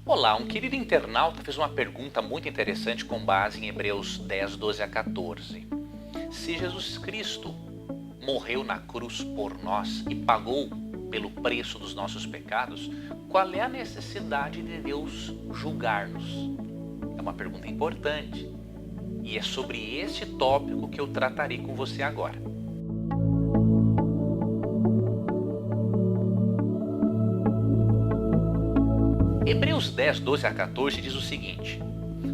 Olá, um querido internauta fez uma pergunta muito interessante com base em Hebreus 10, 12 a 14. Se Jesus Cristo morreu na cruz por nós e pagou pelo preço dos nossos pecados, qual é a necessidade de Deus julgar-nos? É uma pergunta importante e é sobre este tópico que eu tratarei com você agora. Hebreus 10, 12 a 14 diz o seguinte: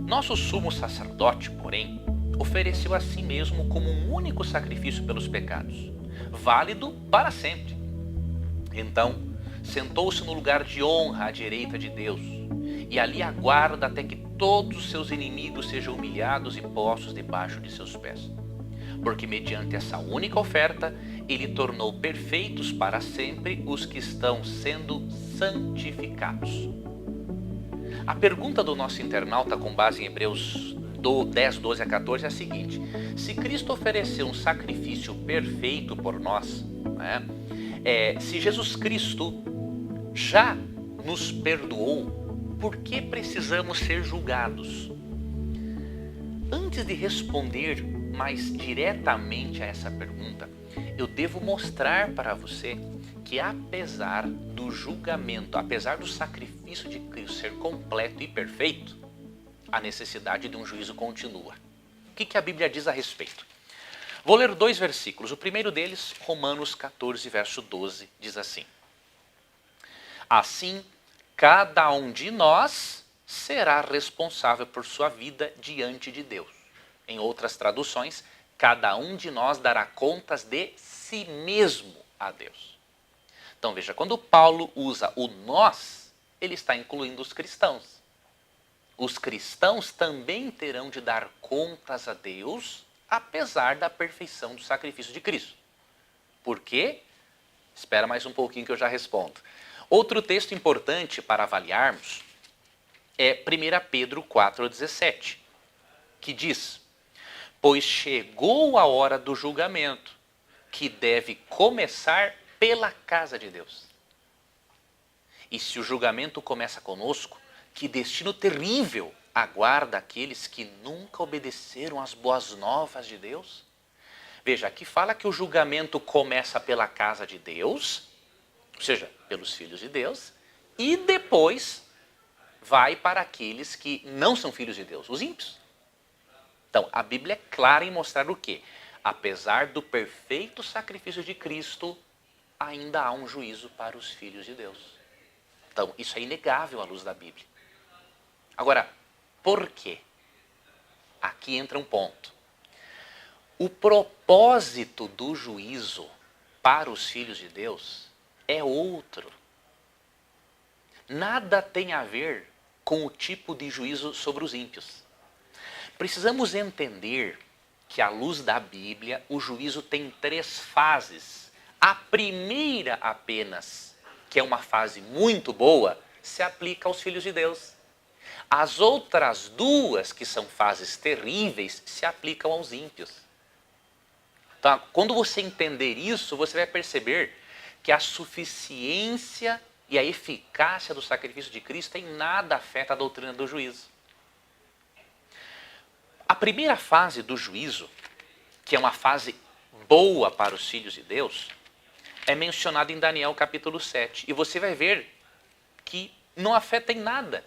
Nosso sumo sacerdote, porém, ofereceu a si mesmo como um único sacrifício pelos pecados, válido para sempre. Então, sentou-se no lugar de honra à direita de Deus, e ali aguarda até que todos os seus inimigos sejam humilhados e postos debaixo de seus pés. Porque mediante essa única oferta, ele tornou perfeitos para sempre os que estão sendo santificados. A pergunta do nosso internauta com base em Hebreus 10, 12 a 14 é a seguinte: se Cristo ofereceu um sacrifício perfeito por nós, se Jesus Cristo já nos perdoou, por que precisamos ser julgados? Antes de responder mais diretamente a essa pergunta, eu devo mostrar para você que apesar do julgamento, apesar do sacrifício de Cristo ser completo e perfeito, a necessidade de um juízo continua. O que a Bíblia diz a respeito? Vou ler 2 versículos. O primeiro deles, Romanos 14, verso 12, diz assim: Assim, cada um de nós será responsável por sua vida diante de Deus. Em outras traduções, cada um de nós dará contas de si mesmo a Deus. Então veja, quando Paulo usa o nós, ele está incluindo os cristãos. Os cristãos também terão de dar contas a Deus, apesar da perfeição do sacrifício de Cristo. Por quê? Espera mais um pouquinho que eu já respondo. Outro texto importante para avaliarmos é 1 Pedro 4,17, que diz: Pois chegou a hora do julgamento, que deve começar pela casa de Deus. E se o julgamento começa conosco, que destino terrível aguarda aqueles que nunca obedeceram às boas novas de Deus? Veja, aqui fala que o julgamento começa pela casa de Deus, ou seja, pelos filhos de Deus, e depois vai para aqueles que não são filhos de Deus, os ímpios. Então, a Bíblia é clara em mostrar o quê? Apesar do perfeito sacrifício de Cristo, ainda há um juízo para os filhos de Deus. Então, isso é inegável à luz da Bíblia. Agora, por quê? Aqui entra um ponto. O propósito do juízo para os filhos de Deus é outro. Nada tem a ver com o tipo de juízo sobre os ímpios. Precisamos entender que, à luz da Bíblia, o juízo tem 3 fases. A primeira apenas, que é uma fase muito boa, se aplica aos filhos de Deus. As outras 2, que são fases terríveis, se aplicam aos ímpios. Então, quando você entender isso, você vai perceber que a suficiência e a eficácia do sacrifício de Cristo em nada afeta a doutrina do juízo. A primeira fase do juízo, que é uma fase boa para os filhos de Deus, é mencionada em Daniel capítulo 7. E você vai ver que não afeta em nada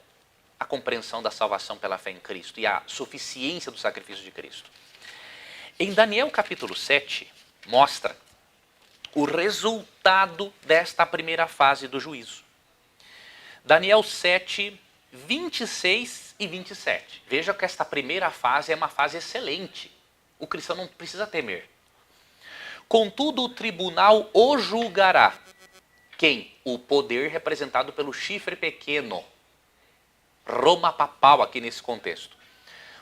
a compreensão da salvação pela fé em Cristo e a suficiência do sacrifício de Cristo. Em Daniel capítulo 7, mostra o resultado desta primeira fase do juízo. Daniel 7, 26 e 27. Veja que esta primeira fase é uma fase excelente. O cristão não precisa temer. Contudo, o tribunal o julgará. Quem? O poder representado pelo chifre pequeno. Roma papal aqui nesse contexto.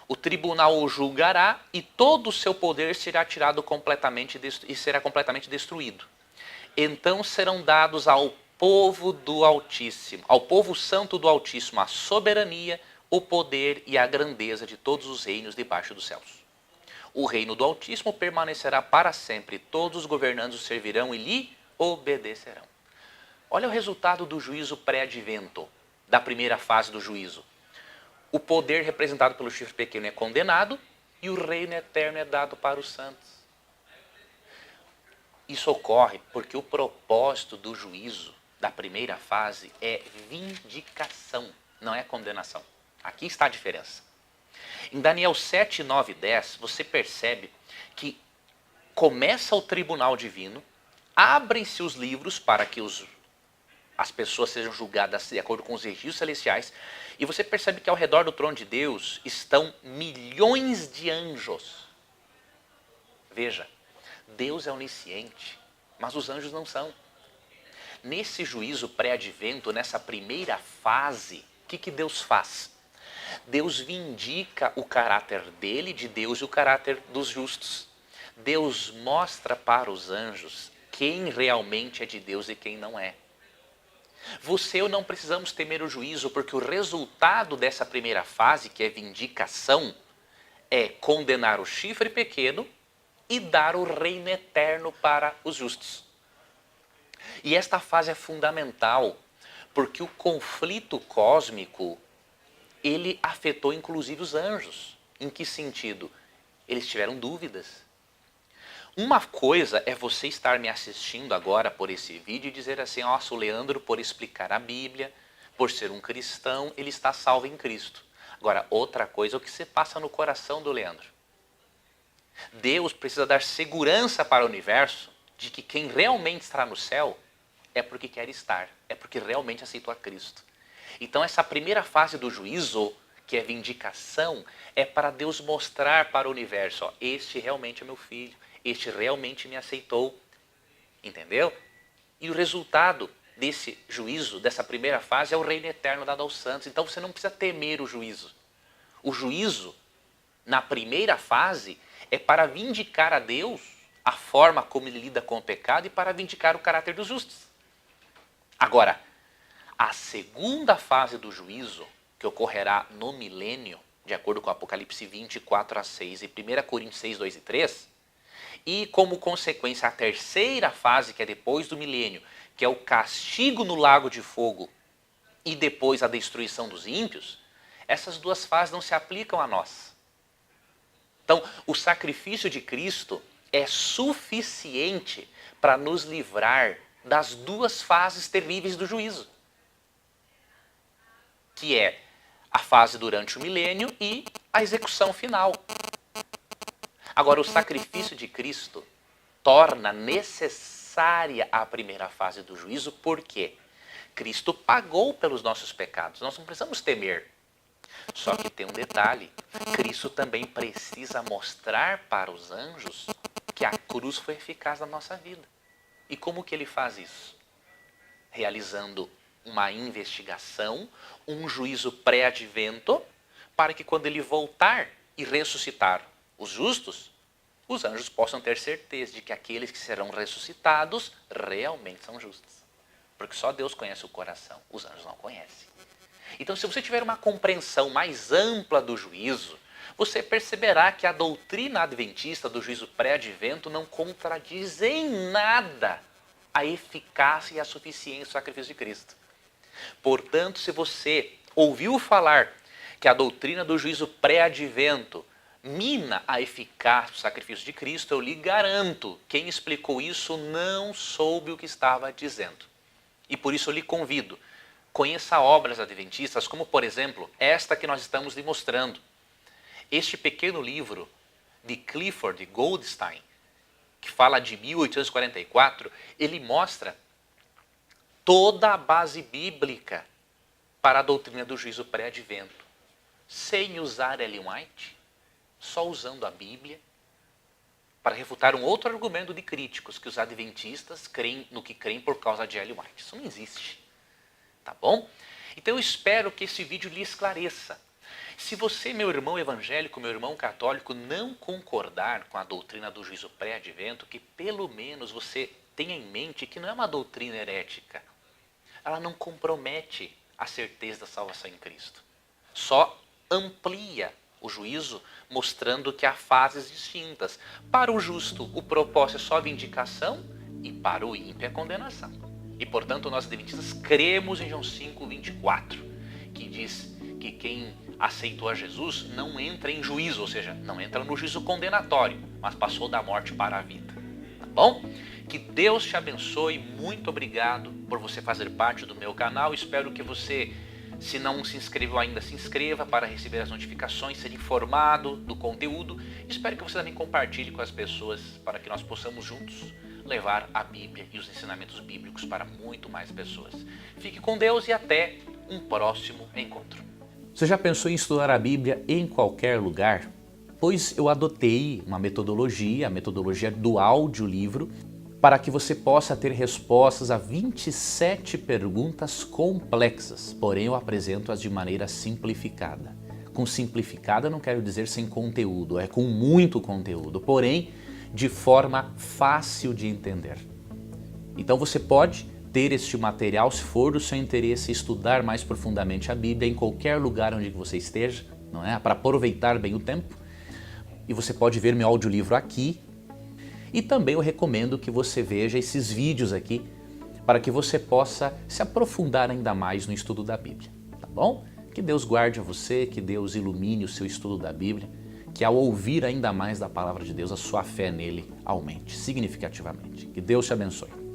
O tribunal o julgará e todo o seu poder será tirado completamente e será completamente destruído. Então serão dados ao povo do Altíssimo, ao povo santo do Altíssimo, a soberania, o poder e a grandeza de todos os reinos debaixo dos céus. O reino do Altíssimo permanecerá para sempre, todos os governantes o servirão e lhe obedecerão. Olha o resultado do juízo pré-advento. da primeira fase do juízo? O poder representado pelo chifre pequeno é condenado e o reino eterno é dado para os santos. Isso ocorre porque o propósito do juízo da primeira fase é vindicação, não é condenação. Aqui está a diferença. Em Daniel 7, 9 e 10, você percebe que começa o tribunal divino, abrem-se os livros para que as pessoas sejam julgadas de acordo com os registros celestiais, e você percebe que ao redor do trono de Deus estão milhões de anjos. Veja, Deus é onisciente, mas os anjos não são. Nesse juízo pré-advento, nessa primeira fase, o que Deus faz? Deus vindica o caráter dele, de Deus, e o caráter dos justos. Deus mostra para os anjos quem realmente é de Deus e quem não é. Você e eu não precisamos temer o juízo, porque o resultado dessa primeira fase, que é vindicação, é condenar o chifre pequeno e dar o reino eterno para os justos. E esta fase é fundamental, porque o conflito cósmico, ele afetou inclusive os anjos. Em que sentido? Eles tiveram dúvidas. Uma coisa é você estar me assistindo agora por esse vídeo e dizer assim, nossa, o Leandro, por explicar a Bíblia, por ser um cristão, ele está salvo em Cristo. Agora, outra coisa é o que se passa no coração do Leandro. Deus precisa dar segurança para o universo de que quem realmente está no céu é porque quer estar, é porque realmente aceitou a Cristo. Então essa primeira fase do juízo, que é vindicação, é para Deus mostrar para o universo, ó, este realmente é meu filho, este realmente me aceitou, entendeu? E o resultado desse juízo, dessa primeira fase, é o reino eterno dado aos santos. Então você não precisa temer o juízo. O juízo, na primeira fase, é para vindicar a Deus a forma como ele lida com o pecado e para vindicar o caráter dos justos. Agora, a segunda fase do juízo, que ocorrerá no milênio, de acordo com Apocalipse 24 a 6 e 1 Coríntios 6, 2 e 3, e como consequência a terceira fase, que é depois do milênio, que é o castigo no lago de fogo e depois a destruição dos ímpios, essas duas fases não se aplicam a nós. Então, o sacrifício de Cristo é suficiente para nos livrar das duas fases terríveis do juízo, que é a fase durante o milênio e a execução final. Agora, o sacrifício de Cristo torna necessária a primeira fase do juízo, porque Cristo pagou pelos nossos pecados, nós não precisamos temer. Só que tem um detalhe, Cristo também precisa mostrar para os anjos que a cruz foi eficaz na nossa vida. E como que ele faz isso? Realizando uma investigação, um juízo pré-advento, para que quando ele voltar e ressuscitar os justos, os anjos possam ter certeza de que aqueles que serão ressuscitados realmente são justos. Porque só Deus conhece o coração, os anjos não conhecem. Então, se você tiver uma compreensão mais ampla do juízo, você perceberá que a doutrina adventista do juízo pré-advento não contradiz em nada a eficácia e a suficiência do sacrifício de Cristo. Portanto, se você ouviu falar que a doutrina do juízo pré-advento mina a eficácia do sacrifício de Cristo, eu lhe garanto, quem explicou isso não soube o que estava dizendo. E por isso eu lhe convido, conheça obras adventistas, como por exemplo, esta que nós estamos lhe mostrando. Este pequeno livro de Clifford Goldstein, que fala de 1844, ele mostra toda a base bíblica para a doutrina do juízo pré-advento, sem usar Ellen White, só usando a Bíblia, para refutar um outro argumento de críticos, que os adventistas creem no que creem por causa de Ellen White. Isso não existe. Tá bom? Então eu espero que esse vídeo lhe esclareça. Se você, meu irmão evangélico, meu irmão católico, não concordar com a doutrina do juízo pré-advento, que pelo menos você tenha em mente que não é uma doutrina herética. Ela não compromete a certeza da salvação em Cristo. Só amplia o juízo, mostrando que há fases distintas. Para o justo, o propósito é só vindicação, e para o ímpio é condenação. E, portanto, nós adventistas cremos em João 5, 24. diz que quem aceitou a Jesus não entra em juízo, ou seja, não entra no juízo condenatório, mas passou da morte para a vida. Tá bom? Que Deus te abençoe, muito obrigado por você fazer parte do meu canal. Espero que você, se não se inscreveu ainda, se inscreva para receber as notificações, ser informado do conteúdo. Espero que você também compartilhe com as pessoas para que nós possamos juntos levar a Bíblia e os ensinamentos bíblicos para muito mais pessoas. Fique com Deus e até um próximo encontro. Você já pensou em estudar a Bíblia em qualquer lugar? Pois eu adotei uma metodologia, a metodologia do audiolivro, para que você possa ter respostas a 27 perguntas complexas, porém eu apresento-as de maneira simplificada. Com simplificada não quero dizer sem conteúdo, é com muito conteúdo, porém de forma fácil de entender. Então você pode ter este material, se for do seu interesse, estudar mais profundamente a Bíblia em qualquer lugar onde você esteja, não é? Para aproveitar bem o tempo. E você pode ver meu audiolivro aqui. E também eu recomendo que você veja esses vídeos aqui para que você possa se aprofundar ainda mais no estudo da Bíblia, tá bom? Que Deus guarde a você, que Deus ilumine o seu estudo da Bíblia, que ao ouvir ainda mais da palavra de Deus, a sua fé nele aumente significativamente. Que Deus te abençoe.